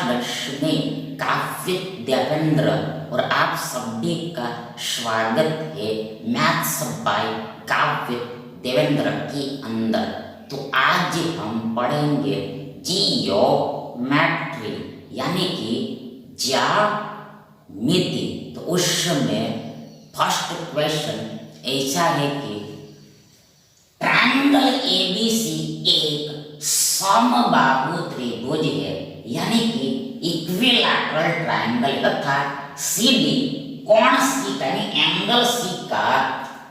Class में काव्य देवेंद्र और आप सभी का स्वागत है मैथ्स बाय काव्य देवेंद्र के अंदर। तो आज हम पढ़ेंगे जियोमेट्री यानी कि ज्यामिति। तो उसमें फर्स्ट क्वेश्चन ऐसा है कि ट्रायंगल एबीसी एक समबाहु त्रिभुज है यानी कि इक्विलैटरल ट्रायंगल तथा सीडी कोण सी यानी एंगल सी का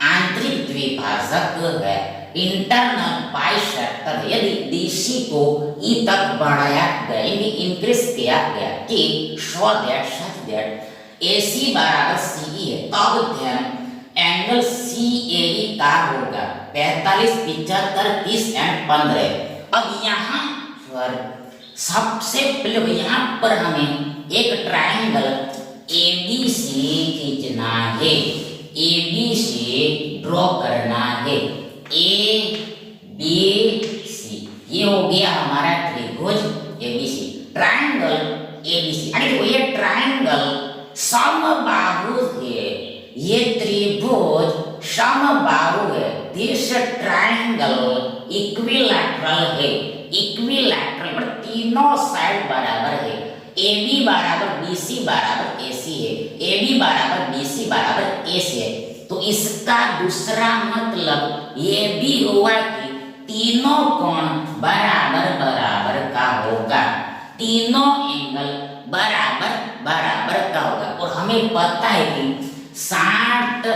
आंतरिक द्विभाजक है, इंटरनल बाइसेक्टर। यदि डीसी को ई तक बढ़ाया गया यानी इंक्रीज किया गया कि so that such that AC बराबर सीई है, तब ध्यान एंगल सीएई का होगा 45, 75, 30 एंड 15। अब यहाँ पर सबसे पहले यहाँ पर हमें एक ट्रायंगल एबीसी खींचना है, एबीसी ड्रॉ करना है। ए बी सी ये हो गया हमारा त्रिभुज एबीसी, ट्रायंगल एबीसी। अरे देखो ये ट्रायंगल समबाहु है, ये त्रिभुज समबाहु है। दिस ट्रायंगल इक्विलैटरल है, इक्विलैटरल पर तीनों साइड बराबर है। AB बराबर BC बराबर AC है, AB बराबर BC बराबर AC है। तो इसका दूसरा मतलब ये भी हुआ कि तीनों कोण बराबर बराबर का होगा, तीनों एंगल बराबर बराबर का होगा। और हमें पता है कि 60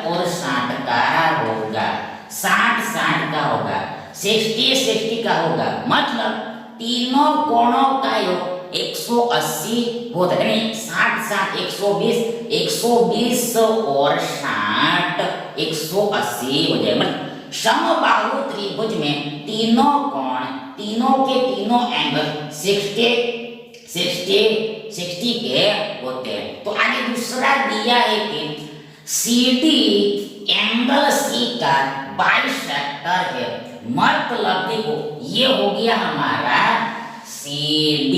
और 60 का होगा, 60 का होगा, 60 का होगा। मतलब तीनों कोणों का योग 180 होता है। 60 120, 120 और 60 180 हो जाएगा। मतलब समबाहु त्रिभुज में तीनों कोण, तीनों के तीनों एंगल 60 के होते हैं। तो आगे दूसरा दिया है कि CD एंगल C का बाइसेक्टर है। मतलब देखो ये हो गया हमारा CD,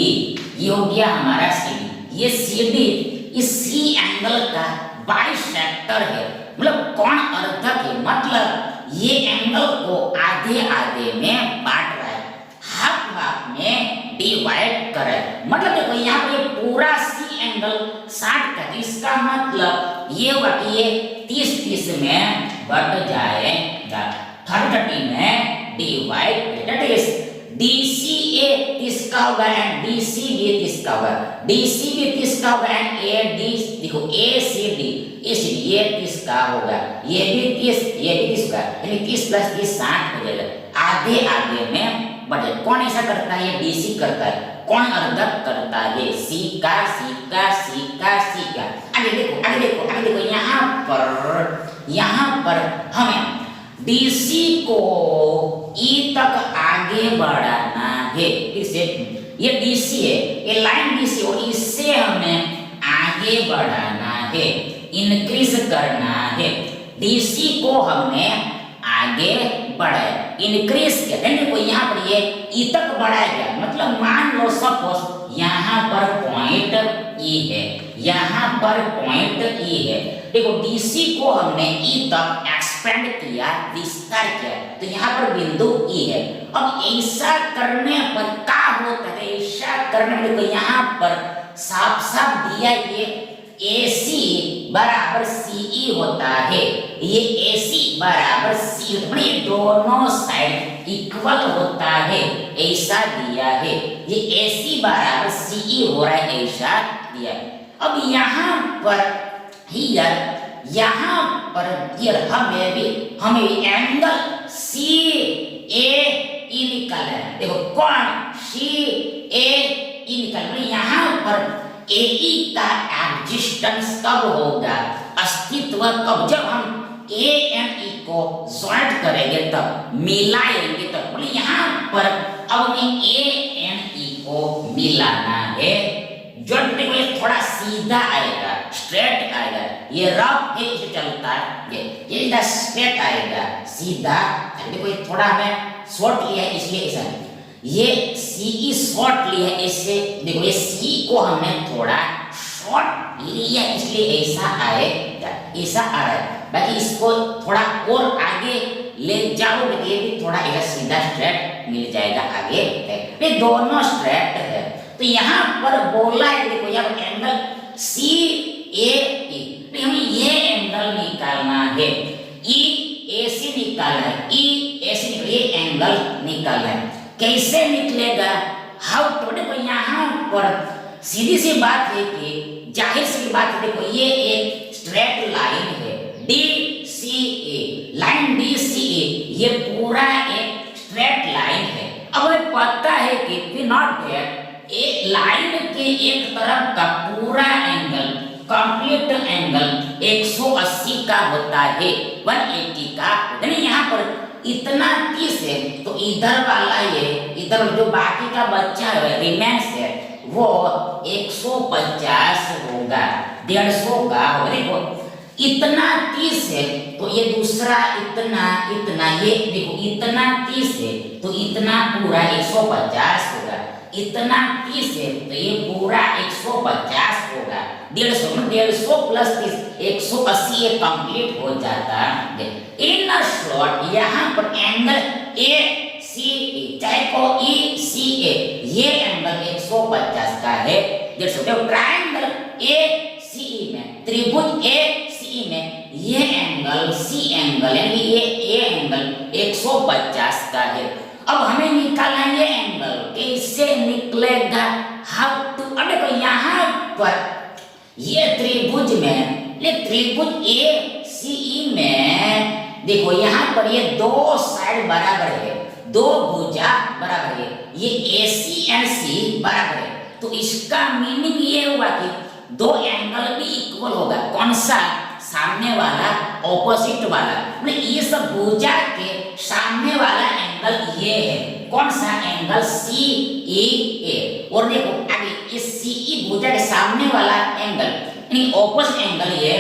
ये हो गया हमारा CD। ये CD इस C एंगल का बाइसेक्टर है, मतलब कोण अर्धक है। मतलब ये एंगल को आधे आधे में बांट रहा है, हाफ में डिवाइड कर रहा है। मतलब देखो यहाँ पे पूरा C एंगल 60 का, इसका मतलब ये हुआ कि ये 30 में बढ़ जाएगा, 30 में डिवाइड। दैट इज DCA 30 का होगा एंड DC भी 30 का होगा, DC भी 30 का होगा एंड AD देखो ACD ये 30 का होगा, ये भी 30, ये भी 30 का, यानी 30 + 30 60 हो जाएगा। आधे आधे में बढ़े। कौन ऐसा करता है? ये DC करता है। कौन अर्धक करता है? C का आगे देखो यहाँ पर हमें DC को E तक आगे बढ़ाना है। फिर से ये DC है, ये लाइन DC और इससे हमें आगे बढ़ाना है, इंक्रीज करना है। DC को हमने आगे बढ़ाया, इंक्रीज किया। देखो यहाँ पर ये E तक बढ़ाया गया। मतलब मान लो सपोज यहाँ पर पॉइंट E है, यहाँ पर पॉइंट E है। देखो DC को हमने E तक एक्सपेंड किया, विस्तार किया, तो यहाँ पर बिंदु E है। अब ऐसा करने पर क्या होता है? ऐसा करने पर देखो यहाँ पर साफ दिया ये AC बराबर CE होता है, ये AC बराबर C होता है। ये दोनों साइड इक्वल होता है, ऐसा दिया है। ये AC बराबर CE हो रहा है, ऐसा दिया है। अब यहाँ पर हमें एंगल CAE निकालना है। देखो कौन CAE निकालना, यहाँ पर AE का एग्जिस्टेंस कब होगा, अस्तित्व कब? जब हम A and E को ज्वाइंट करेंगे, तब मिलाएंगे तब। बोले यहाँ पर अब हमें A and E को मिलाना है। जो देखो ये थोड़ा सीधा आएगा, स्ट्रेट आएगा, ये रफ है इसे चलता है, ये इधर स्ट्रेट आएगा, सीधा। देखो ये थोड़ा हमें शॉर्ट लिया है इसलिए ऐसा। ये सी शॉर्ट लिया है, इससे देखो ये सी को हमने थोड़ा शॉर्ट लिया इसलिए ऐसा आएगा, ऐसा आ रहा है। बाकी इसको थोड़ा और आगे ले जाओगे तो ये भी थोड़ा एक सीधा स्ट्रेट मिल जाएगा आगे है। ये दोनों स्ट्रेट है। तो यहाँ पर बोला है देखो यहाँ पर एंगल सी ए ई, तो हमें ये एंगल निकालना है, ई ए सी निकालना है, ई ए सी निकल, ये एंगल निकालना है। कैसे निकलेगा, हाउ तो देखो यहाँ पर सीधी सी बात है कि जाहिर सी बात है, देखो ये एक स्ट्रेट लाइन है डी सी ए, लाइन डी सी ए, ये पूरा एक स्ट्रेट लाइन है। अब हमें पता है कि वी नॉट दैट एक लाइन के एक तरफ का पूरा एंगल, कंप्लीट एंगल 180 का होता है, 180 का, यानी यहाँ पर इतना 30 है तो इधर वाला ये इधर जो बाकी का बच्चा है रिमेंस है वो 150 होगा, 150 का होगा। देखो इतना 30 है तो ये दूसरा इतना इतना, ये देखो इतना 30 है तो इतना पूरा 150 होगा, इतना 30 है तो ये पूरा 150 होगा, 150 प्लस 30 180 ये कंप्लीट हो जाता है। इन शॉर्ट यहाँ पर एंगल ए सी ए, चाहे को ई सी ए, ये एंगल 150 का है। ट्रायंगल ए सी ई में, त्रिभुज ए में ये एंगल सी एंगल यानी ये ए एंगल 150 का है। अब हमें निकालना है ये एंगल, कैसे निकलेगा, हाउ टू। अब देखो यहाँ पर ये त्रिभुज में, ये त्रिभुज ए सी ई में देखो यहाँ पर ये दो साइड बराबर है, दो भुजा बराबर है, ये ए सी एंड सी बराबर है। तो इसका मीनिंग ये हुआ कि दो एंगल भी इक्वल होगा। कौन सा, सामने वाला, ऑपोजिट वाला, मतलब ये सब भुजा के सामने वाला एंगल ये है। कौन सा एंगल, सी ई ए। और देखो आगे इस सी ई भुजा के सामने वाला एंगल यानी ऑपोजिट एंगल ये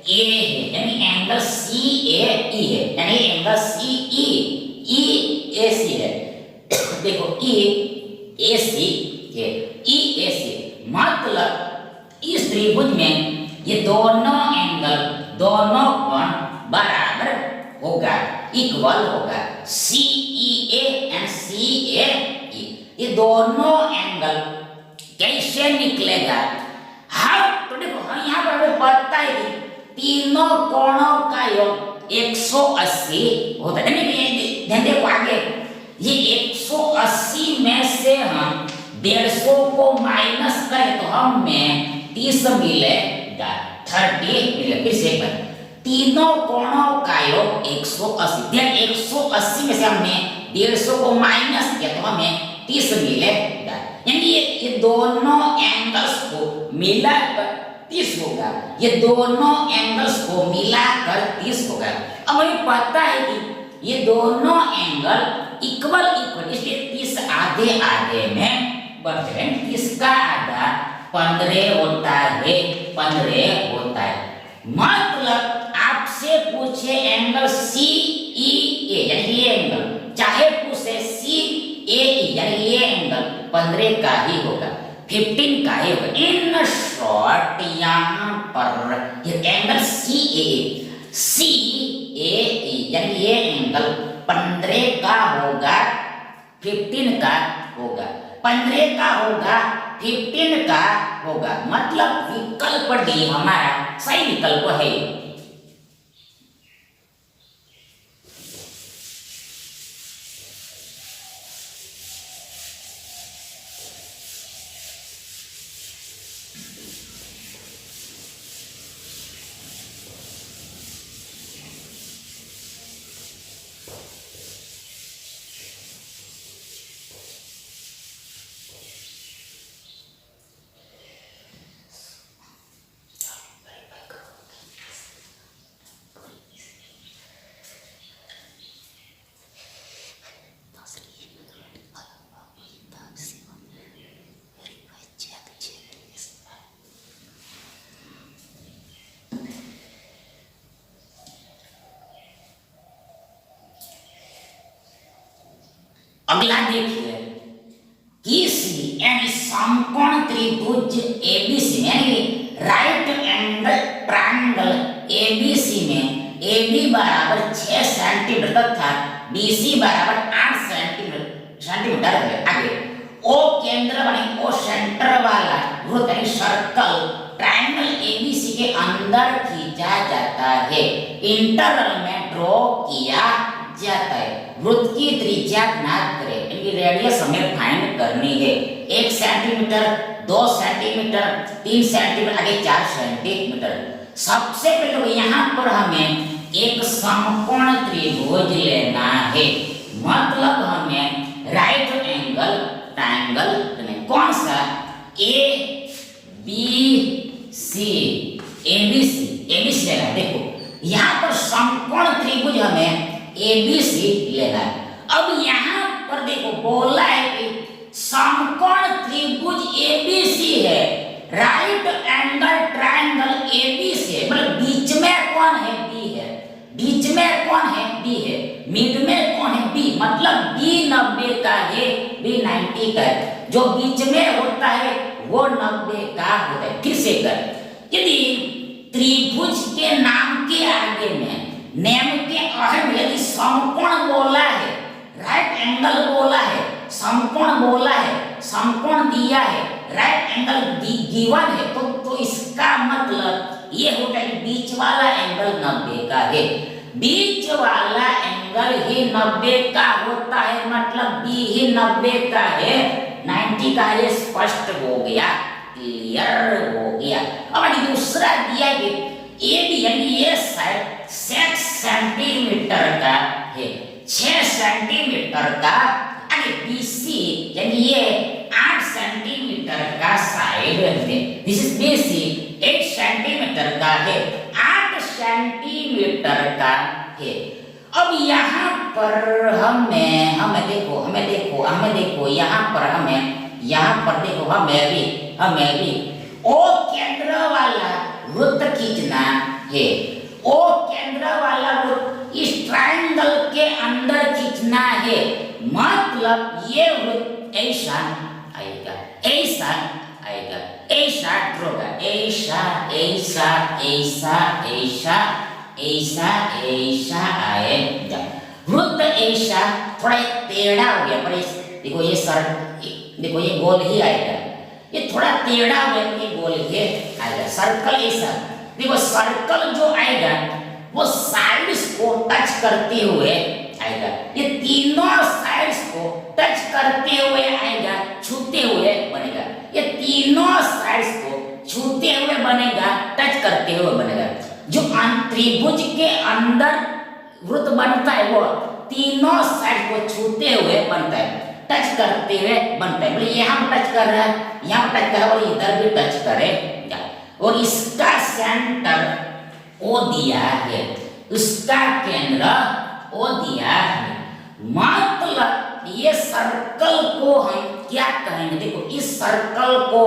ए है, यानी एंगल सी ए ई है, यानी एंगल सी ई ए सी है। देखो ई ए सी है, ई ए सी मतलब इस त्रिभुज में ये दोनों एंगल, दोनों कोण बराबर होगा, इक्वल होगा, सी ई ए एंड सी ए ई। ये दोनों एंगल कैसे निकलेगा, हाउ तो देखो हम यहाँ पर हमें पता है कि तीनों कोणों का योग 180 होता है। ध्यान देखो आगे ये 180 में से हम 150 को माइनस करें तो हमें 30 मिलेगा, 30 मिलेगा। फिर से एक बार, तीनों कोणों का योग 180, 180 में से हमने 150 को माइनस किया तो हमें 30 मिलेगा, यानी ये दोनों एंगल्स को मिलाकर 30 होगा, ये दोनों एंगल्स को मिलाकर 30 होगा। अब हमें पता है कि ये दोनों एंगल इक्वल इक्वल, इसलिए 30 आधे आधे में बढ़ते हैं। 30 का आधा 15 होता है, 15 होता है। मतलब आपसे पूछे एंगल सी ई ए यानी ये एंगल, चाहे पूछे सी ए ई यानी ये एंगल 15 का ही होगा, 15 का ही होगा। इन शॉर्ट यहाँ पर ये एंगल सी ए ई यानी ये एंगल 15 का होगा, 15 का होगा, 15 का होगा, 15 का होगा। मतलब विकल्प डी हमारा सही विकल्प है। अगला देखिए समकोण त्रिभुज एबीसी में यानी राइट एंगल ट्रायंगल एबीसी में AB बराबर 6 सेंटीमीटर तथा BC बराबर 8 सेंटीमीटर है। आगे O केंद्र बने O सेंटर वाला वृत्त यानी सर्कल ट्रायंगल ABC के अंदर खींचा जाता है, इंटरवल में ड्रॉ किया जाता है। वृत्त की त्रिज्या ज्ञात करें, इनकी रेडियस हमें फाइंड करनी है। 1 सेंटीमीटर, 2 सेंटीमीटर, 3 सेंटीमीटर, आगे 4 सेंटीमीटर। सबसे पहले यहाँ पर हमें एक समकोण त्रिभुज लेना है, मतलब हमें राइट एंगल ट्रायंगल कौन सा ABC लेना है। देखो यहाँ पर समकोण त्रिभुज हमें ABC लेना है। अब यहाँ पर देखो बोला है कि समकोण त्रिभुज ABC है, राइट एंगल ट्रायंगल ABC है, मतलब बीच में कौन है B है, बीच में कौन है B है, मिड में कौन है B, मतलब B 90 का है, B 90 का है, जो बीच में होता है वो 90 का होता है। फिर से कर, यदि त्रिभुज के नाम के आगे में नेम के अहम यदि समकोण बोला है, राइट एंगल बोला है, समकोण बोला है, समकोण दिया है, राइट एंगल गिवन है, तो इसका मतलब ये होता है बीच वाला एंगल 90 का है, बीच वाला एंगल ही 90 का होता है, मतलब बी ही 90 का है, 90 का ये स्पष्ट हो गया, क्लियर हो गया। अब दूसरा दिया है ए बी यानी ये साइड 6 सेंटीमीटर का है, 6 सेंटीमीटर का, आगे बीसी यानी ये 8 सेंटीमीटर का साइड है, दिस इज बीसी 8 सेंटीमीटर का है, 8 सेंटीमीटर का है। अब यहाँ पर हमें देखो यहाँ पर देखो हमें भी ओ केंद्र वाला वृत्त खींचना है, ओ केंद्र वाला वृत्त इस ट्रायंगल के अंदर खींचना है, मतलब ये वृत्त ऐसा आएगा, ऐसा ड्रॉ, ऐसा आएगा वृत्त, ऐसा थोड़ा टेढ़ा हो गया, पर देखो ये देखो ये गोल ही आएगा, ये थोड़ा टेढ़ा हो गया, ये गोल ही आएगा। सर्कल ऐसा देखो, सर्कल जो आएगा वो साइड्स को टच करते हुए आएगा, ये तीनों साइड्स को टच करते हुए आएगा, छूते हुए बनेगा, ये तीनों साइड्स को छूते हुए बनेगा, टच करते हुए बनेगा। जो त्रिभुज के अंदर वृत्त बनता है वो तीनों साइड को छूते हुए बनता है, टच करते हुए बनता है, बोले यहाँ टच कर रहा है, यहाँ टच कर रहा है और इधर भी टच करेगा, और इसका सेंटर ओ दिया है, उसका केंद्र ओ दिया है, मतलब ये सर्कल को हम क्या कहेंगे, देखो इस सर्कल को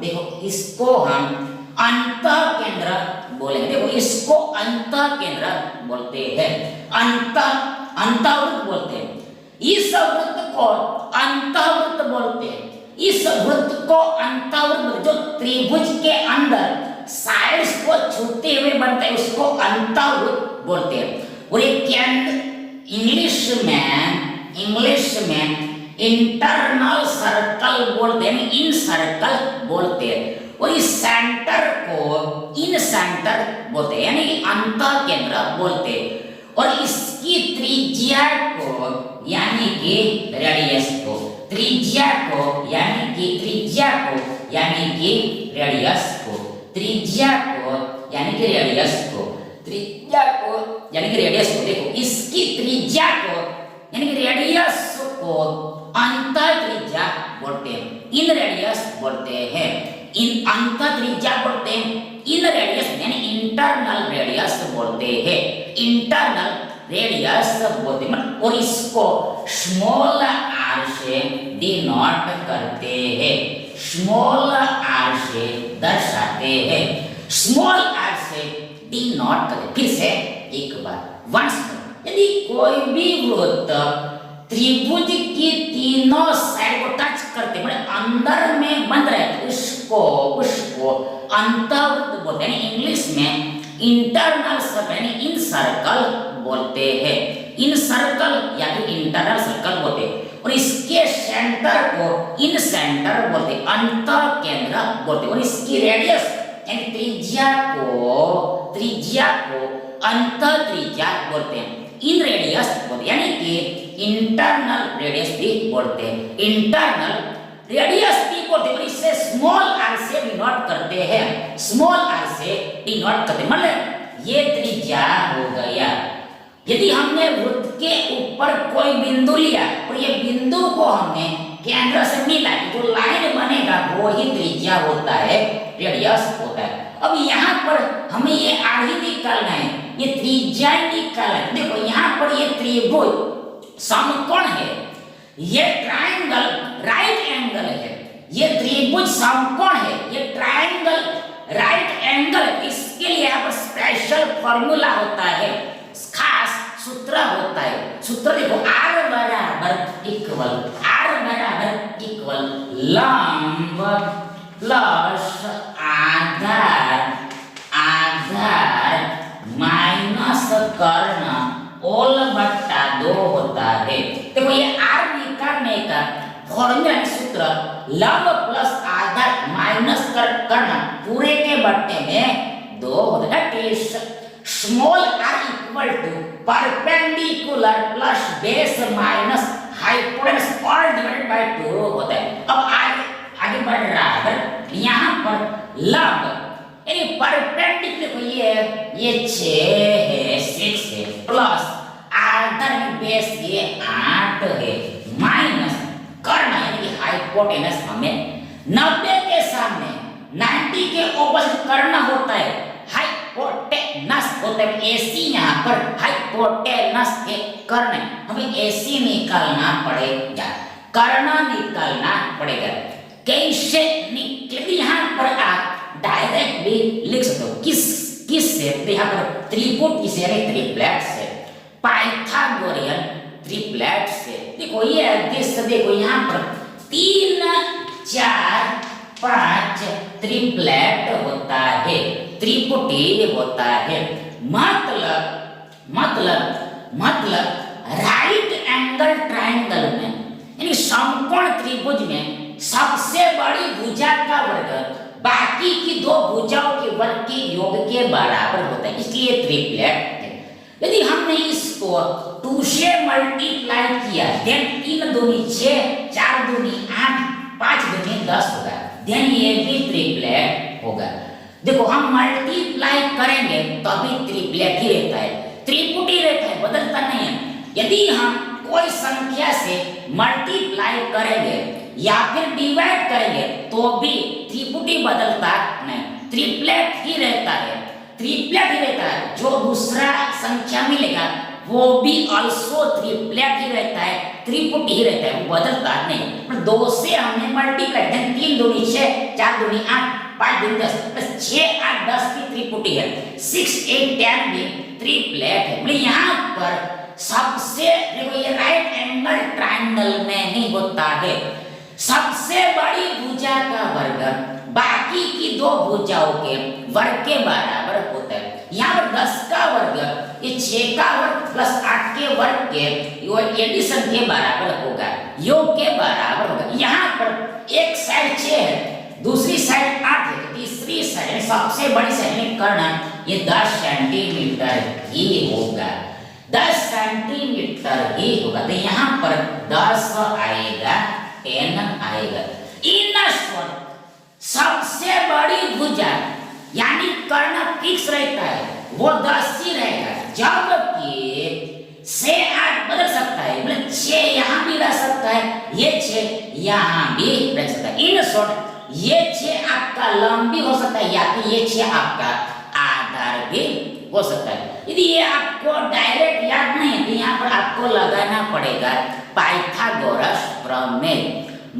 देखो इसको हम अंतः केंद्र बोलेंगे, देखो इसको अंतः केंद्र बोलते हैं, अंतःवृत्त बोलते हैं, इस वृत्त को अंतःवृत्त बोलते हैं, इस वृत्त को अंतःवृत्त जो त्रिभुज के अंदर साइड्स को छूते हुए बनता है उसको अंतःवृत्त बोलते हैं। और ये केंद्र इंग्लिश में इंटरनल सर्कल बोलते हैं, इन सर्कल बोलते हैं, और इस सेंटर को इन सेंटर बोलते हैं, यानी अंतः केंद्र बोलते हैं, और इसकी त्रिज्या को यानी कि रेडियस को त्रिज्या को यानी कि रेडियस को देखो इसकी त्रिज्या को यानी कि रेडियस को अंतः त्रिज्या बोलते हैं, इन रेडियस बोलते हैं, इन अंतः त्रिज्या बोलते हैं, इन रेडियस यानी इंटरनल रेडियस बोलते हैं, इंटरनल रेडियस बोलते हैं, और इसको स्मॉल आर से डिनोट करते हैं, स्मॉल आर से दर्शाते हैं, स्मॉल आर से डिनोट करते। फिर से एक बार वंस, यदि कोई भी वृत्त त्रिभुज के इसकी तीनों साइड को टच करते मतलब अंदर में बंद रहे उसको उसको अंतर्वृत्त बोलते हैं। इंग्लिश में इंटरनल सर्कल यानी इन सर्कल बोलते हैं। इन सर्कल या फिर इंटरनल सर्कल बोलते हैं और इसके सेंटर को इन सेंटर बोलते हैं, अंत केंद्र बोलते हैं। और इसकी रेडियस यानी त्रिज्या को अंत त्रिज्या बोलते हैं। इन रेडियस बोलते यानी कि इंटरनल रेडियस भी बोलते हैं। इंटरनल रेडियस भी बोलते हैं। इसे स्मॉल आर से डिनोट करते हैं, स्मॉल आर से डिनोट करते हैं। मतलब ये त्रिज्या हो गया। यदि हमने वृत्त के ऊपर कोई बिंदु लिया और ये बिंदु को हमने केंद्र से मिला, जो लाइन बनेगा वो ही त्रिज्या होता है, रेडियस होता है। अब यहाँ पर हमें ये आर ही निकालना है, ये त्रिज्या निकालना है। देखो यहाँ पर ये त्रिभुज समकोण है, ये ट्रायंगल राइट एंगल है, ये त्रिभुज समकोण है, ये ट्रायंगल राइट एंगल। इसके लिए यहाँ पर स्पेशल फॉर्मूला होता है, खास सूत्र होता है। सूत्र देखो R बराबर इक्वल लंब प्लस आधार माइनस कर्ण ओल बट्टा 2 होता है। देखो ये R निकालने का फॉर्मूला सूत्र लंब प्लस आधार माइनस कर्ण पूरे के बट्टे में 2 होता है। Small r equal to perpendicular plus base minus hypotenuse all divided by 2 होता है। अब आगे बढ़ रहा है, यहाँ पर लंब यानी परपेंडिकुलर को ये 6 है 6 है प्लस आधार में बेस ये 8 है माइनस कर्ण यानी कि हाइपोटेन्यूस हमें 90 के सामने 90 के ऑपोजिट कर्ण होता है हाइपोटेनस होता है। AC यहाँ पर हाइपोटेनस के कर्ण, हमें AC निकालना पड़ेगा, कर्ण निकालना पड़ेगा। कैसे निकले? यहाँ पर आप डायरेक्ट भी लिख सकते हो। किस से? यहाँ पर त्रिभुज किसे है? ट्रिप्लेट से, पाइथागोरियन ट्रिप्लेट से। देखो ये देखो यहाँ पर 3 4 5 ट्रिप्लेट होता है, त्रिपुटी होता है। मतलब राइट एंगल ट्रायंगल में यानी समकोण त्रिभुज में सबसे बड़ी भुजा का वर्ग बाकी की 2 भुजाओं के वर्ग के योग के बराबर होता है, इसलिए ट्रिप्लेट है। यदि हमने इसको 2 से मल्टीप्लाई किया देन 3 दूनी 6 4 दूनी 8 5 दूनी 10 होगा, देन ये भी ट्रिप्लेट होगा। देखो हम मल्टीप्लाई करेंगे तो अभी ट्रिप्लेट ही रहता है, त्रिपुटी रहता है, बदलता नहीं है। यदि हम कोई संख्या से मल्टीप्लाई करेंगे या फिर डिवाइड करेंगे तो भी त्रिपुटी बदलता नहीं, ट्रिप्लेट ही रहता है, ट्रिप्लेट ही रहता है। जो दूसरा संख्या मिलेगा वो भी ऑल्सो ट्रिप्लेट ही रहता है, त्रिपुटी ही रहता है, वो बदलता नहीं। पर 2 से हमने मल्टीप्लाई 3 दूनी 6 4 दूनी 8 5 दूनी 10 बस 6 8 10 की त्रिपुटी है, 6 8 10 भी ट्रिप्लेट है। मतलब यहाँ पर सबसे देखो ये राइट एंगल ट्रायंगल में ही होता है, सबसे बड़ी भुजा का वर्ग बाकी की 2 भुजाओं के वर्ग के बराबर होता है। यहाँ पर 10 का वर्ग ये 6 का वर्ग प्लस 8 के वर्ग के एडिशन के बराबर होगा, योग के बराबर होगा। यहाँ पर एक साइड 6 है, दूसरी साइड 8 है, तीसरी साइड सबसे बड़ी साइड में कर्ण ये 10 सेंटीमीटर ही होगा, 10 सेंटीमीटर ही होगा। तो यहाँ पर 10 आएगा 10 आएगा। इन सबसे बड़ी भुजा यानी कर्ण फिक्स रहता है वो 10 ही रहेगा, जबकि 6 8 बदल सकता है, मतलब 6 यहाँ भी रह सकता है, ये 6 यहाँ भी रह सकता है। इन शॉर्ट ये 6 आपका लंबी हो सकता है या फिर ये 6 आपका आधार भी हो सकता है। यदि ये आपको डायरेक्ट याद नहीं है तो यहाँ पर आपको लगाना पड़ेगा पाइथागोरस प्रमेय।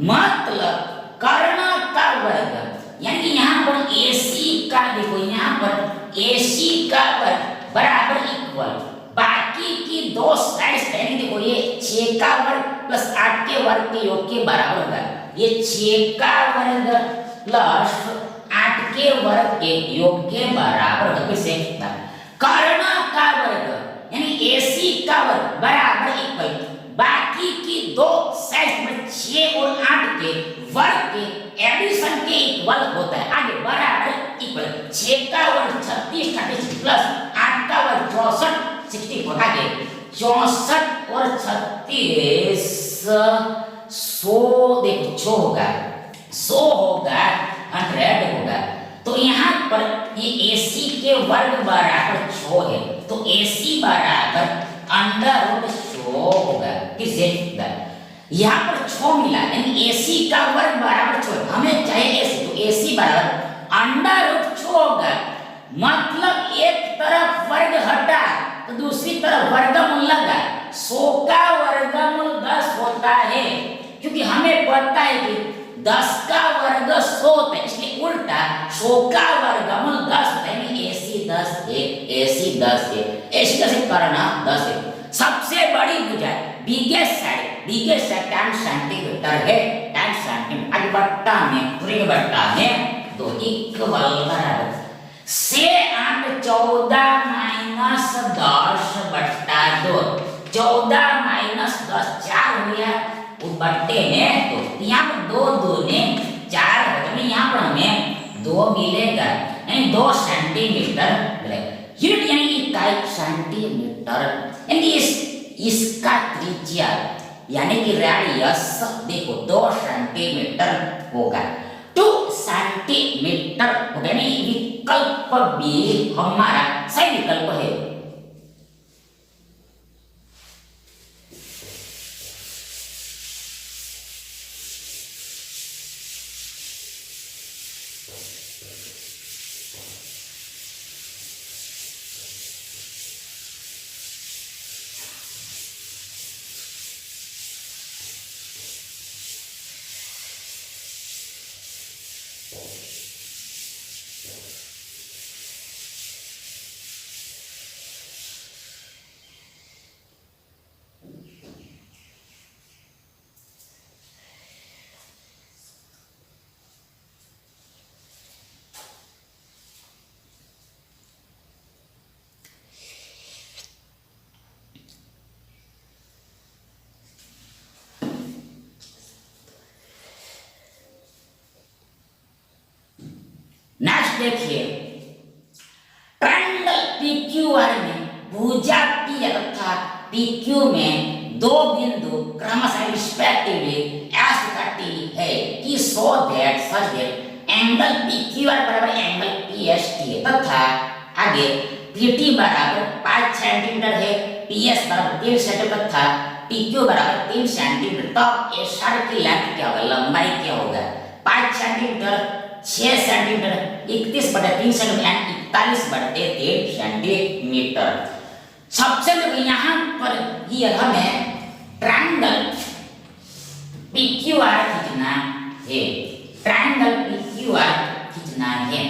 मतलब कर्ण का वर्ग यानी यहाँ पर AC का देखो, यहाँ पर AC का वर्ग बराबर इक्वल बाकी की 2 साइड्स यानी देखो ये 6 का वर्ग प्लस 8 के वर्ग के योग के बराबर होगा। ये 6 का वर्ग प्लस 8 के वर्ग के योग के बराबर होगा। फिर से कर्ण का वर्ग यानी AC का वर्ग बराबर इक्वल बाकी की दो सेट में 6 और 8 के वर्ग के एडिशन के इक्वल होता है। आगे बराबर इक्वल 6 का वर्ग 36 36 प्लस 8 का वर्ग 64 64। आगे 64 और 36 100 देखो 6 होगा 100 होगा 100 होगा। तो यहाँ पर ये AC के वर्ग बराबर 6 है तो AC बराबर अंडर रूट 6 होगा। किससे यहाँ पर 6 मिला यानी AC का वर्ग बराबर 6 हमें चाहिए AC तो AC बराबर अंडर रूट 6 होगा। मतलब एक तरफ वर्ग हटा तो दूसरी तरफ वर्गमूल लगा। 100 का वर्गमूल 10 होता है क्योंकि हमें पता है कि 10 का वर्ग 100 होता है इसलिए उल्टा 100 का वर्गमूल 10 होता है। AC 10 है AC 10 है AC 10 करना 10 है। सबसे बड़ी भुजा बिगेस्ट साइड tan सेंटीमीटर है tan सेंटीमीटर। आगे बट्टा में पूरे बट्टा में 2 इक्वल बराबर से 8 14 माइनस 10 बट्टा 2 14 माइनस 10 4 हो गया वो बट्टे में तो यहाँ पर 2 दूने 4 हो जाए। यहाँ पर हमें 2 मिलेगा यानी 2 सेंटीमीटर मिलेगा। यूनिट यानी इकाई सेंटीमीटर यानी इसका त्रिज्या यानी कि रेडियस देखो 2 सेंटीमीटर होगा 2 सेंटीमीटर होगा। यानी विकल्प बी हमारा सही विकल्प है। नेक्स्ट देखिए ट्रायंगल PQR में भुजा P अर्थात PQ में 2 बिंदु क्रमशः रिस्पेक्टिवली S तथा T है कि so that such that angle PQR बराबर एंगल PST है तथा आगे PT बराबर 5 सेंटीमीटर है PS बराबर 3 सेंटीमीटर तथा PQ बराबर 3 सेंटीमीटर। तब इस सर की लेंथ क्या होगा लंबाई क्या होगा 5 सेंटीमीटर 6 सेंटीमीटर 31/3 सेंटीमीटर 41/3 सेंटीमीटर। सबसे पहले यहाँ पर ये हमें ट्रायंगल PQR खींचना है। ट्रायंगल PQR खींचना है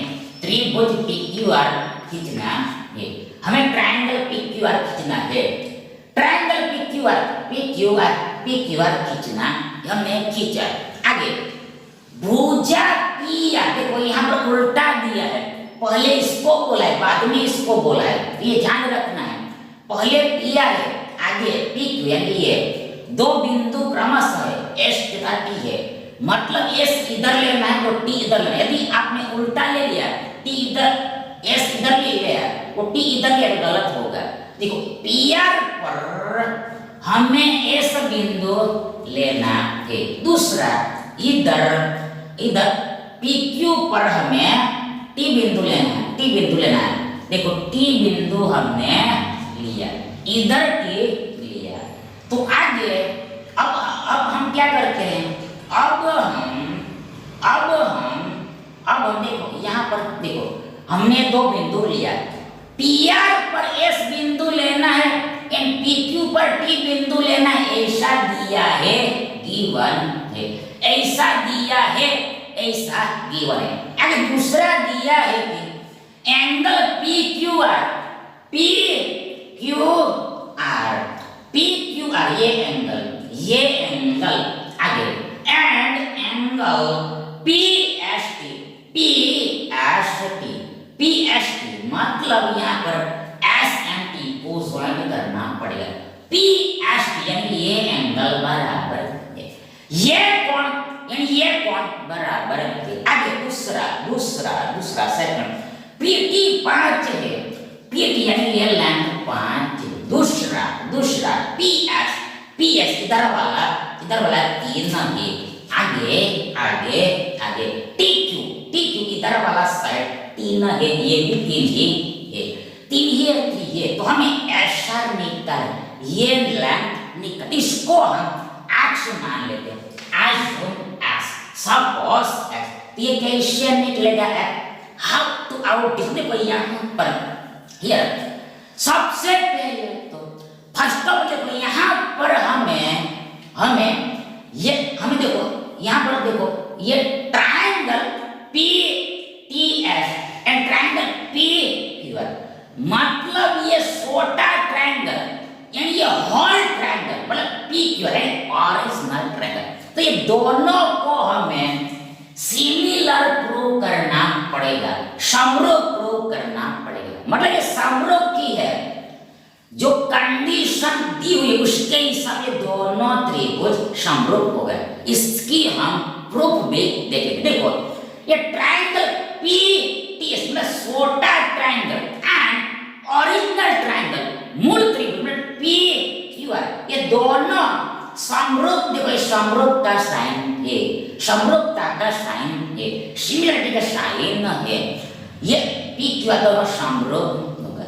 त्रिभुज PQR खींचना है। हमें ट्रायंगल PQR खींचना है। ट्रायंगल PQR खींचना हमने खींचा। आगे भुजा P देखो यहाँ पर उल्टा दिया है पहले इसको बोला है बाद में इसको बोला है ये ध्यान रखना है। पहले P है आगे PQ यानी ये 2 बिंदु क्रमशः है S तथा T है मतलब S इधर लेना है तो T इधर लेना है। यदि आपने उल्टा ले लिया T इधर S इधर ले लिया वो T इधर लिया तो गलत होगा। देखो PR पर हमें S बिंदु लेना है। दूसरा इधर PQ पर हमें T बिंदु लेना है। देखो T बिंदु हमने लिया इधर T लिया तो आगे अब हम क्या करते हैं अब हम देखो यहाँ पर देखो हमने 2 बिंदु लिया PR पर S बिंदु लेना है एंड PQ पर T बिंदु लेना है ऐसा दिया है गिवन है ऐसा दिया है अगर दूसरा दिया है कि एंगल PQR ये एंगल ट्रायंगल पीएसटी पीएसटी मतलब यहाँ पर एसएमटी को ज्वाइन करना पड़ेगा। पीएसटी यानी ये एंगल बराबर है, ये कोण यानी ये कोण बराबर है। आगे दूसरा सेकंड पीटी 5 है, पीटी यानी ये लेंथ 5 है। दूसरा पीएस इधर वाला 3 है। आगे टीक्यू इधर वाला साइड 3 है, ये भी 3 ही है। 3 है तो हमें ऐसा निकाल ये लेंथ निकाल, इसको हम एक्स मान लेते हैं। सपोज एक्स, ये कैसे निकलेगा एक्स? हाउ टू आउट देखो यहाँ पर हियर सबसे पहले तो फर्स्ट ऑफ देखो यहाँ पर हमें देखो यहाँ पर देखो ये triangle P T S and triangle P QR, मतलब ये छोटा ट्रायंगल यानी ये होल ट्रायंगल मतलब पी क्यूआर है ओरिजिनल ट्रायंगल। तो ये दोनों को हमें सिमिलर प्रूव करना पड़ेगा, समरूप प्रूव करना पड़ेगा। मतलब ये समरूप की है, जो कंडीशन दी हुई उसके हिसाब से दोनों त्रिभुज समरूप हो गए। इसकी हम प्रूफ भी देखेंगे। देखो ये ट्रायंगल पीटीएस मतलब छोटा ट्रायंगल एंड ओरिजिनल ट्रायंगल मूल त्रिभुज पी क्यूआर, ये दोनों समरूप। देखो ये समरूप का साइन है, समरूपता का साइन है, सिमिलरिटी का साइन है। ये पी क्यूआर दोनों समरूप होगा,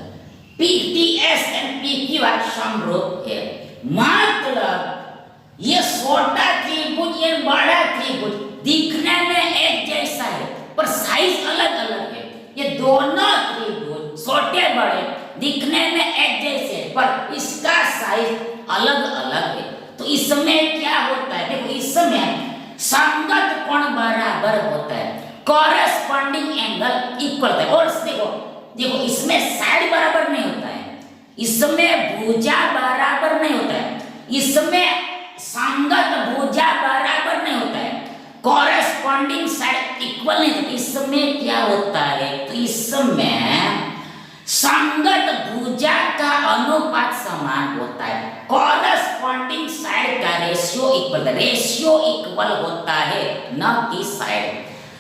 पीटीएस एंड पी क्यूआर समरूप है। मतलब ये छोटा त्रिभुज ये बड़ा त्रिभुज दिखने में एक जैसा है पर साइज अलग अलग है। ये दोनों त्रिभुज छोटे बड़े दिखने में एक जैसे है पर इसका साइज अलग अलग है। तो इसमें क्या होता है? देखो इसमें संगत कोण बराबर होता है, कॉरेस्पॉन्डिंग एंगल इक्वल होता है। और देखो इसमें साइड बराबर नहीं होता है, इसमें भुजा बराबर नहीं होता है, इसमें संगत भुजा बराबर नहीं होता है, कॉरेस्पॉन्डिंग साइड इक्वल नहीं होता। इसमें क्या होता है? तो इसमें संगत भुजा का अनुपात समान होता है, कॉरेस्पॉन्डिंग साइड का रेशियो इक्वल होता है न कि साइड।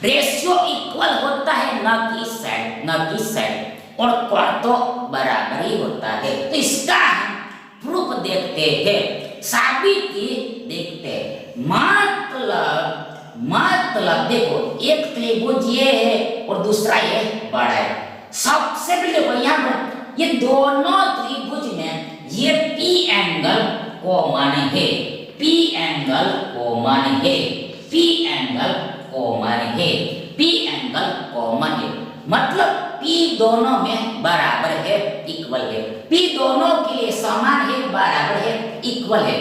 रेशियो इक्वल होता है न कि साइड और कोण तो बराबर ही होता है। तो इसका हम प्रूफ देखते हैं, साबिती देखते हैं। मतलब देखो एक त्रिभुज ये है और दूसरा ये बड़ा है। सबसे पहले देखो यहाँ पर ये दोनों त्रिभुज में ये पी एंगल कॉमन है, पी एंगल कॉमन है, मतलब पी दोनों में बराबर है, इक्वल है। पी दोनों के लिए समान है, बराबर है, इक्वल है।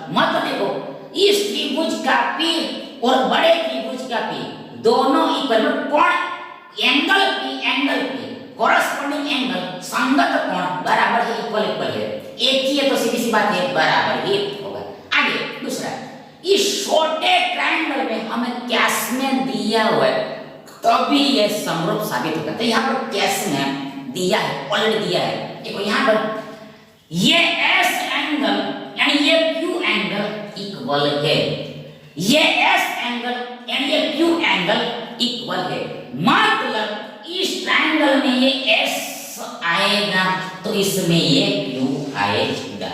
मतलब देखो इस त्रिभुज का पी और बड़े त्रिभुज का पी दोनों इक्वल, कोण एंगल पी कॉरेस्पॉन्डिंग एंगल संगत कोण बराबर है, इक्वल है। एक ही है तो सीधी सी बात है बराबर ही होगा। आगे दूसरा, इस छोटे ट्रायंगल में हमें कैस में दिया हुआ है तभी ये समरूप साबित होगा। तो यहाँ पर कैस में दिया है, ऑलरेडी दिया है। देखो यहाँ पर ये एस एंगल यानी ये क्यू एंगल इक्वल है, ये एस एंगल यानी ये क्यू एंगल इक्वल है। मतलब इस ट्रायंगल में ये एस आएगा तो इसमें ये क्यू आएगा।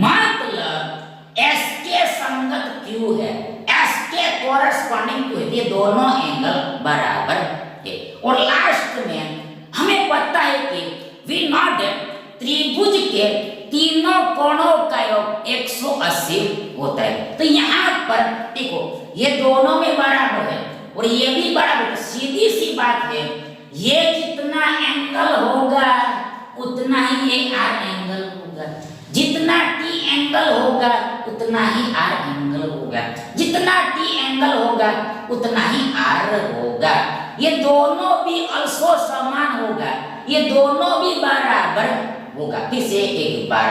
मतलब एस के संगत क्यू है, एस के कॉरेस्पॉन्डिंग क्यू है, ये दोनों एंगल बराबर है। और लास्ट में हमें पता है कि वी नॉट त्रिभुज के तीनों कोणों का योग 180 होता है। तो यहाँ पर देखो ये दोनों में बराबर है और ये भी बराबर है। सीधी सी बात है, ये जितना एंगल होगा उतना ही ये आर एंगल होगा, जितना टी एंगल होगा उतना ही आर एंगल होगा, जितना टी एंगल होगा उतना ही आर होगा। ये दोनों भी अल्सो समान होगा, ये दोनों भी बराबर होगा। फिर से एक बार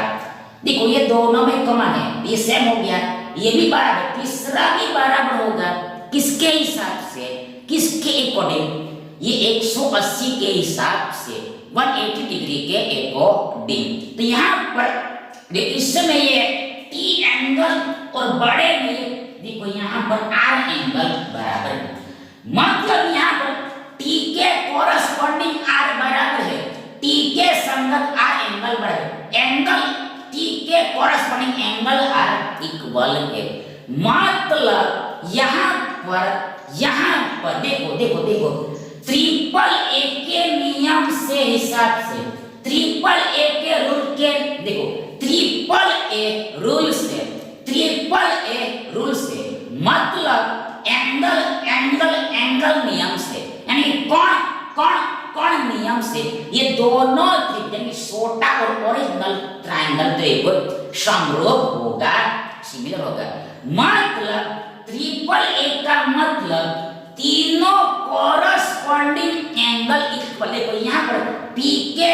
देखो ये दोनों में कॉमन है, ये सेम हो गया, ये भी बराबर, तीसरा भी बराबर होगा किसके हिसाब से, किसके अकॉर्डिंग, ये 180 के हिसाब से 180 डिग्री के अकॉर्डिंग। तो यहाँ पर इस समय ये टी एंगल और बड़े में देखो यहाँ पर आर एंगल बराबर है, मतलब यहाँ पर टी के कोरस्पॉन्डिंग आर बराबर है, टी के संगत आर एंगल बराबर, एंगल टी के कोरस्पॉन्डिंग एंगल आर इक्वल है। मतलब यहाँ पर देखो देखो देखो ट्रिपल ए के नियम से हिसाब से, ट्रिपल ए के रूल के देखो, ट्रिपल ए रूल से, ट्रिपल ए रूल से मतलब एंगल नियम से, यानी कौन नियम से, ये दोनों यानी छोटा और ओरिजिनल ट्रायंगल त्रिभुज समरूप होगा, सिमिलर होगा। मतलब ट्रिपल ए का मतलब तीनों कोरस्पॉन्डिंग एंगल इक्वल, देखो यहाँ पर P के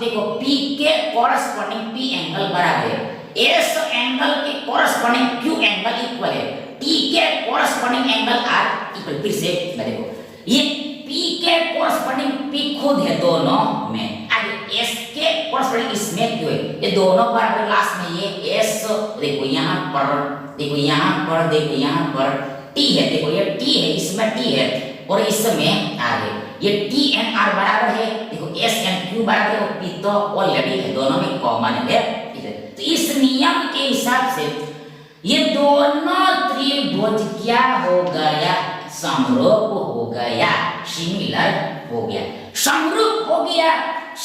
देखो P के कोरस्पॉन्डिंग P एंगल बराबर है, S एंगल के कोरस्पॉन्डिंग Q एंगल इक्वल है, T के कोरस्पॉन्डिंग एंगल R इक्वल। फिर से देखो ये P के कोरस्पॉन्डिंग P खुद है दोनों में, आगे S के कोरस्पॉन्डिंग इसमें Q है, ये दोनों बराबर, लास्ट में ये S देखो यहाँ पर, देखो यहाँ पर, देखो यहाँ पर T है, देखो ये T है, इसमें T है और इसमें R है, ये T एंड R बराबर है, देखो S एंड Q बराबर है, P तो ऑलरेडी है, दोनों में कॉमन है। तो इस नियम के हिसाब से ये दोनों त्रिभुज क्या हो गया, समरूप हो गया, सिमिलर हो गया, समरूप हो गया,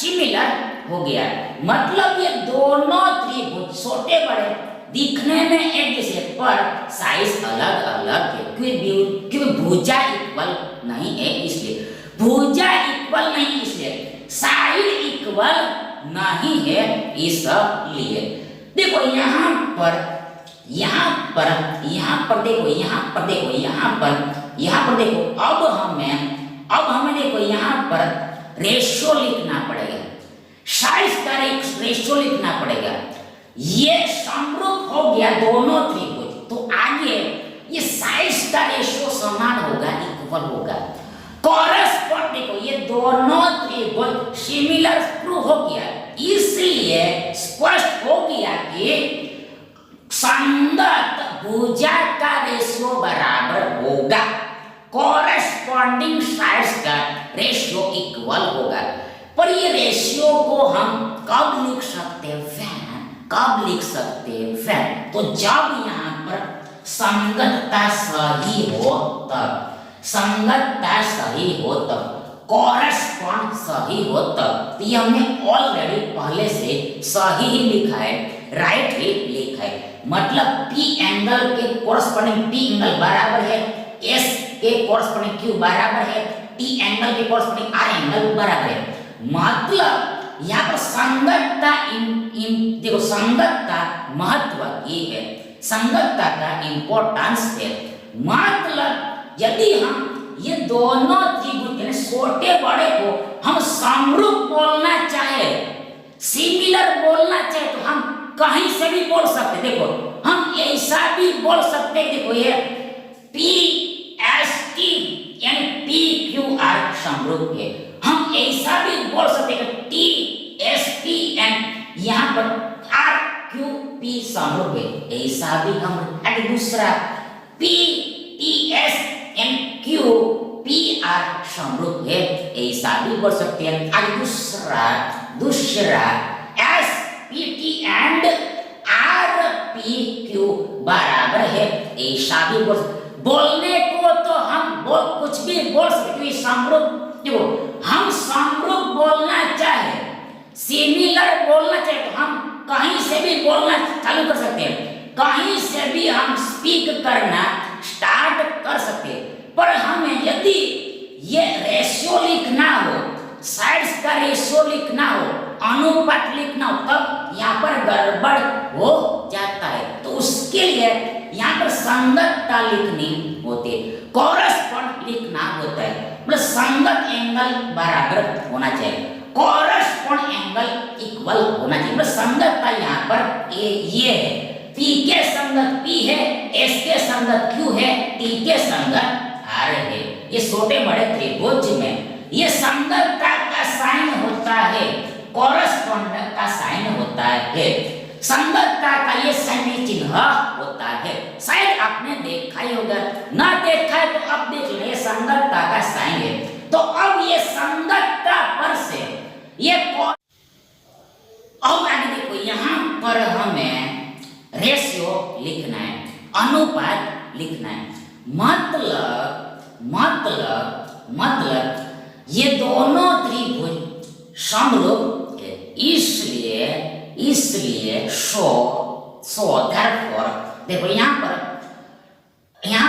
सिमिलर हो गया। मतलब ये दोनों त्रिभुज छोटे बड़े दिखने में एक जैसे पर साइज अलग अलग है, क्योंकि भुजा इक्वल नहीं है, इसलिए भुजा इक्वल नहीं, इसलिए साइड इक्वल नहीं है, इसलिए देखो यहाँ पर देखो अब हमें देखो यहाँ पर रेशियो लिखना पड़ेगा, साइज का रेशियो लिखना पड़ेगा। ये समरूप हो गया दोनों त्रिभुज, तो आगे ये साइज का रेशियो समान होगा, इक्वल होगा। कॉरस्पॉन्ड देखो ये दोनों त्रिभुज सिमिलर प्रूव हो गया, इसलिए स्पष्ट हो गया कि संगत भुजा का रेशियो बराबर होगा, कॉरस्पॉन्डिंग साइड्स का रेशियो इक्वल होगा। पर ये रेशियो को हम कब लिख सकते हैं, कब लिख सकते हैं, तो जब यहाँ पर संगतता सही हो तब, संगतता सही हो तब, कॉरस्पॉन्ड सही हो तब। तो ये हमने ऑलरेडी पहले से सही ही लिखा है, राइट ही लिखा है। मतलब P एंगल के कॉरस्पॉन्डिंग P एंगल बराबर है, S के कॉरस्पॉन्डिंग Q बराबर है, T एंगल के कॉरस्पॉन्डिंग R एंगल बराबर है। मतलब यहाँ पर संगतता देखो संगतता महत्व ये है, संगतता का इंपॉर्टेंस है। मतलब यदि हम ये दोनों त्रिभुज यानी छोटे बड़े को हम समरूप बोलना चाहे, सिमिलर बोलना चाहे, तो हम कहीं से भी बोल सकते। देखो हम ऐसा भी बोल सकते, देखो ये PST यानी PQR समरूप है। हम ऐसा भी बोल सकते कि TSP एंड यहाँ पर RQP समरूप है, ऐसा भी हम। आगे दूसरा PTS एंड QPR समरूप है, ऐसा भी बोल सकते हैं। आगे दूसरा SPT एंड RPQ बराबर है, ऐसा भी बोलने को तो हम कुछ भी बोल सकते हैं। समरूप देखो हम समरूप बोलना चाहे, सिमिलर बोलना चाहे, तो हम कहीं से भी बोलना चालू कर सकते हैं, कहीं से भी हम स्पीक करना स्टार्ट कर सकते हैं। पर हमें यदि ये रेशियो लिखना हो, साइड्स का रेशियो लिखना हो, अनुपात लिखना हो, तब यहाँ पर गड़बड़ हो जाता है। तो उसके लिए यहाँ पर संगतता लिखनी होती है, कॉरस्पॉन्ड लिखना होता है। मतलब संगत एंगल बराबर होना चाहिए, कॉरस्पॉन्ड एंगल इक्वल होना चाहिए। मतलब संगतता यहाँ पर ये है। P के संगत P है, S के संगत Q है, T के संगत R है। ये छोटे बड़े त्रिभुज में ये संगतता का साइन होता है, कॉरस्पॉन्डेंस का साइन होता है, संगतता का ये साइन चिन्ह होता है। शायद आपने देखा ही होगा, ना देखा है तो अब देख लो, ये संगतता का साइन है। तो अब ये संगतता पर से ये अब आगे देखो, यहाँ पर हमें रेशियो लिखना है, अनुपात लिखना है। मतलब ये दोनों त्रिभुज समरूप है, इसलिए therefore देखो यहाँ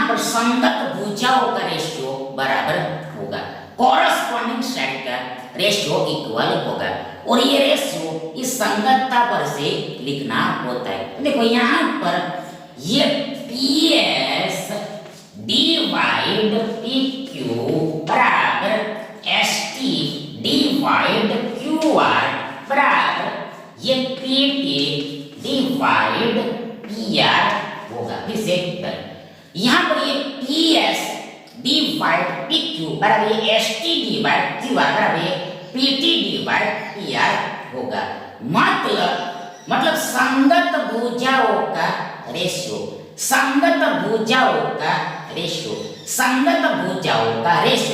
पर संगत भुजाओं का रेशियो बराबर होगा, कॉरस्पॉन्डिंग साइड का रेशियो इक्वल होगा, और ये रेशियो इस संगतता पर से लिखना होता है। देखो यहाँ पर ये PS डिवाइड PQ बराबर ST डिवाइड QR बराबर ये PT डिवाइड PR होगा। फिर से यहाँ पर ये PS डिवाइड PQ बराबर ये ST डिवाइड QR बराबर ये PT डिवाइड PR होगा। मतलब संगत भुजाओं का रेशियो, संगत भुजाओं का रेशियो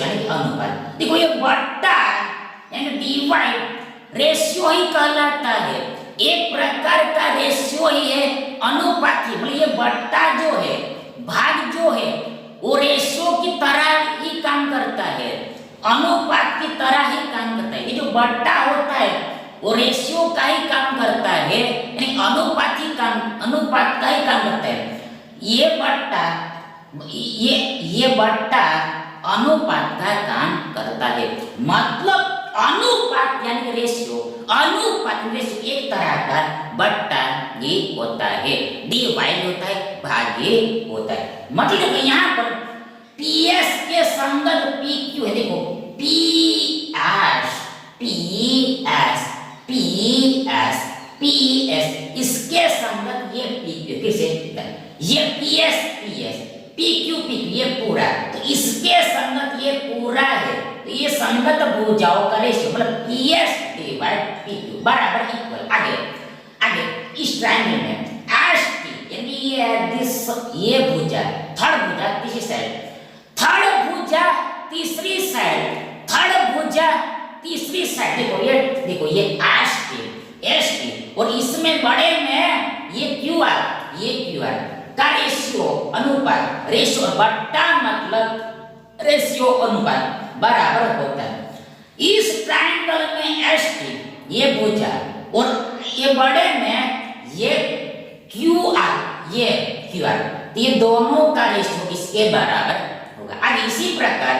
यानी कि अनुपात। देखो ये बट्टा यानी डिवाइड रेशियो ही कहलाता है, एक प्रकार का रेशियो ही है, अनुपात ही। मतलब ये बट्टा जो है, भाग जो है, वो रेशियो की तरह ही काम करता है, अनुपात की तरह ही काम करता है। ये जो बट्टा होता है वो रेशियो का ही काम करता है, यानी अनुपात का ही काम करता है। ये बट्टा अनुपात का काम करता है। मतलब अनुपात यानी रेशियो, एक तरह का बट्टा ये होता है, डिवाइड होता है, भागे होता है। मतलब यहाँ पर PS के संगत PQ है, देखो PS इसके संगत ये PQ, किसे ये PS PQ ये पूरा, तो इसके संगत ये पूरा है, तो ये संगत भुजाओं का रेशियो मतलब PS डिवाइड PQ बराबर इक्वल। आगे इस ट्रायंगल में ST यानी ये भुजा, थर्ड भुजा तीसरी साइड, थर्ड भुजा तीसरी साइड, देखो ये ST और इसमें बड़े में ये QR का रेशियो, अनुपात, रेशियो बट्टा मतलब रेशियो अनुपात बराबर होता है। इस ट्रायंगल में ST ये भुजा और ये बड़े में ये QR, तो ये दोनों का रेशियो इसके बराबर होगा। आगे इसी प्रकार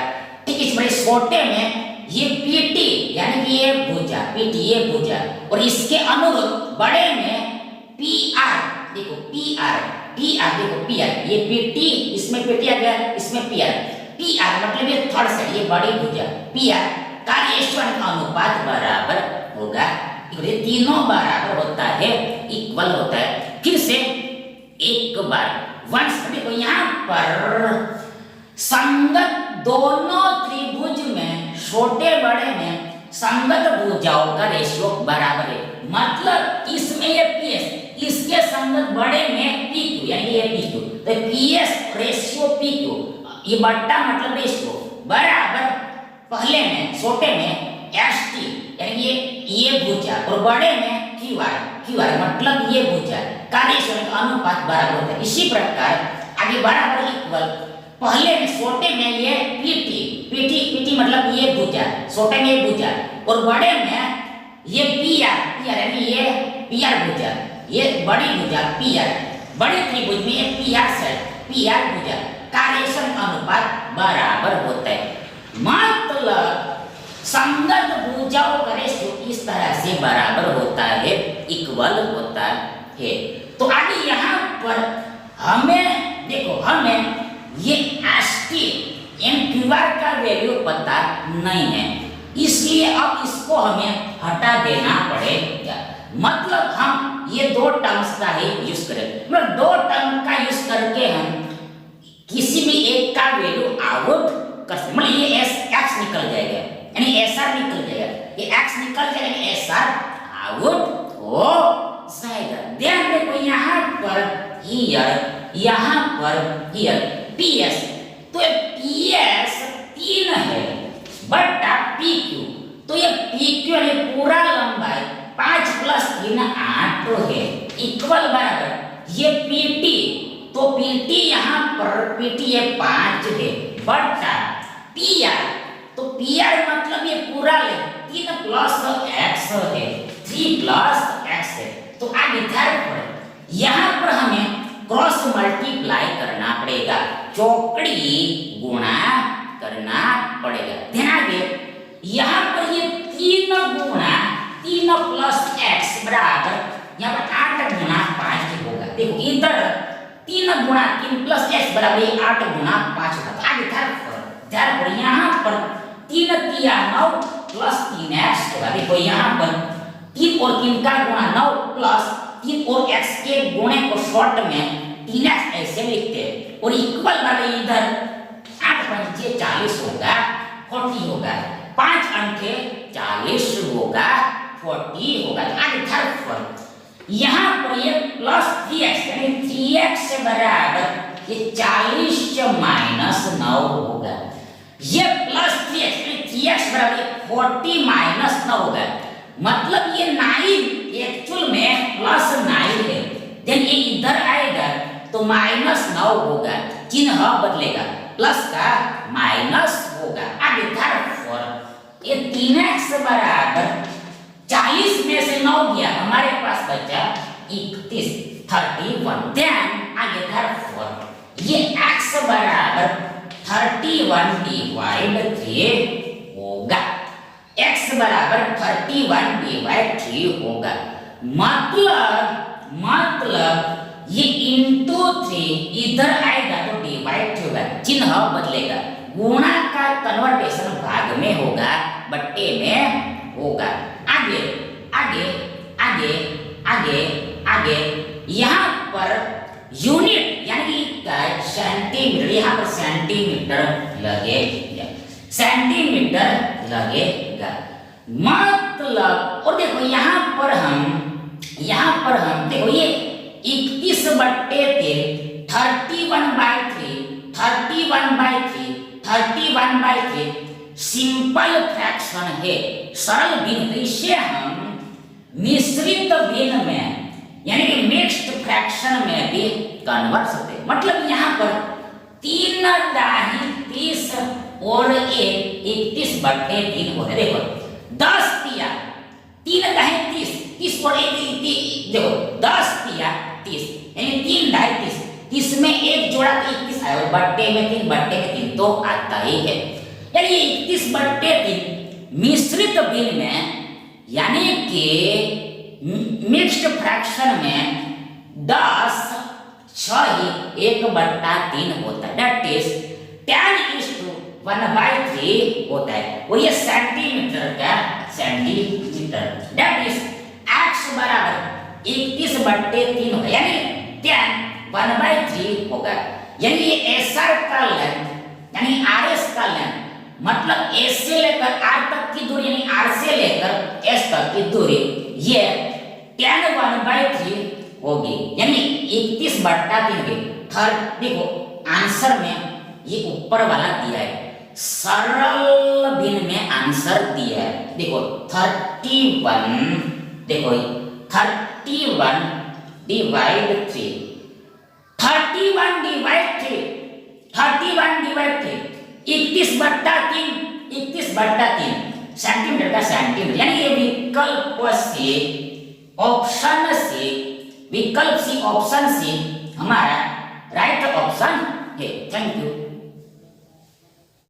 ठीक इस बड़े छोटे में ये PT यानी कि ये भुजा और इसके अनुरूप बड़े में PR, देखो PR, ये PT, इसमें PT आ गया, इसमें PR मतलब ये थर्ड साइड, ये बड़ी भुजा PR का रेशियो अनुपात बराबर होगा। ये तीनों बराबर होता है, इक्वल होता है। फिर से एक बार वंस देखो यहाँ पर संगत दोनों त्रिभुज में, छोटे बड़े में संगत भुजाओं का रेशियो बराबर है। मतलब इसमें ये PS, इसके संगत बड़े में PQ यानी ये PQ, तो PS रेशियो PQ ये बट्टा मतलब रेशियो बराबर पहले में छोटे में ST यानी ये भुजा और बड़े में QR मतलब ये भुजा का रेशियो अनुपात बराबर होता है। इसी प्रकार आगे बराबर इक्वल, पहले में छोटे में ये PT मतलब ये भुजा, छोटे में ये भुजा और बड़े में ये PR यानी ये PR भुजा, ये बड़ी भुजा PR, बड़े त्रिभुज में ये PR भुजा का रेशियो अनुपात बराबर होता है। मतलब संगत भुजाओं का रेशियो इस तरह से बराबर होता है, इक्वल होता है। तो आगे यहाँ पर हमें देखो, हमें ये ST एंड QR का वैल्यू पता नहीं है, इसलिए अब इसको हमें हटा देना पड़ेगा। मतलब हम ये दो टर्म्स का ही यूज करें, मतलब एसआर आउट हो जाएगा। ध्यान देखो यहाँ पर हियर, यहाँ पर हियर पीएस, तो ये पीएस 3 है बटा पीक्यू, तो ये पीक्यू ये पूरा लंबाई 5 + 3 8 है इक्वल बराबर ये पीटी, तो पीटी यहाँ पर पीटी ये 5 है बटा पीआर, तो पीआर मतलब ये पूरा ले 3 + x है 3 + x है, तो आगे पर यहाँ पर हमें क्रॉस मल्टीप्लाई करना पड़ेगा, चौकड़ी गुणा करना पड़ेगा। ध्यान दे यहाँ पर ये 3 गुणा 3 + x बराबर यहाँ पर 8 गुणा 5 होगा। देखो इधर 3 गुणा 3 + x बराबर 8 गुणा 5 होगा। आगे ध्यान पर यहाँ पर 3 तिया 9 + 3x होगा। देखो यहाँ पर 3 और 3 का गुणा 9 + 3 और x के गुणे को शॉर्ट में 3x ऐसे लिखते हैं और इक्वल बराबर इधर 8 पंचे 40 होगा 40 होगा, 5 अंके 40 होगा 40 होगा। आगे पर यहाँ पर ये +3x यानी 3x बराबर ये 40 - 9 होगा, ये +3x यानी 3x बराबर 40 - 9 होगा, मतलब ये 9 एक्चुअल में +9 है, देन ये इधर आएगा तो -9 होगा, चिन्ह बदलेगा, प्लस का माइनस होगा। आगे ये 3x बराबर 40 में से 9 गया, हमारे पास बचा 31 31। ध्यान आगे ये x बराबर 31/3 होगा, x बराबर 31/3 होगा, मतलब ये इंटू 3 इधर आएगा तो डिवाइड होगा, चिन्ह बदलेगा, गुणा का कन्वर्टेशन भाग में होगा बट्टे में होगा। आगे आगे आगे आगे आगे यहाँ पर यूनिट यानी इकाई सेंटीमीटर, यहाँ पर सेंटीमीटर लगेगा, सेंटीमीटर लगेगा, मतलब और देखो यहाँ पर हम देखो ये 31/3 31/3 सिंपल फ्रैक्शन है, सरल भिन्न, इसे हम मिश्रित भिन्न में यानी कि मिक्स्ड फ्रैक्शन में भी कन्वर्ट सकते हैं। मतलब यहाँ पर 3 दाही 30 और 31/3 होते, देखो 10 तिया 3 दाही 30 30 और 1 देखो 10 तिया 30 यानी 3 दाही 30 में एक जोड़ा 31 आया और बट्टे में 3 तो आता ही है, यानी ये 31/3 मिश्रित भिन्न में यानी कि मिक्स्ड फ्रैक्शन में 10 6 1/3 होता है, दैट इज 10:1/3 होता है, और ये सेंटीमीटर का सेंटीमीटर, दैट इज x बराबर 31/3 होगा, यानी 10/1/3 होगा, यानी ये SR का लेंथ यानी RS का लेंथ, मतलब S से लेकर R तक की दूरी यानी R से लेकर S तक की दूरी ये 10/1/3 होगी, यानी 31/3 होगी। देखो आंसर में ये ऊपर वाला दिया है, सरल भिन्न में आंसर दिया है, देखो 31 देखो 31/3 31/3 सेंटीमीटर का सेंटीमीटर, यानी ये विकल्प ऑप्शन सी हमारा राइट ऑप्शन है। Thank you.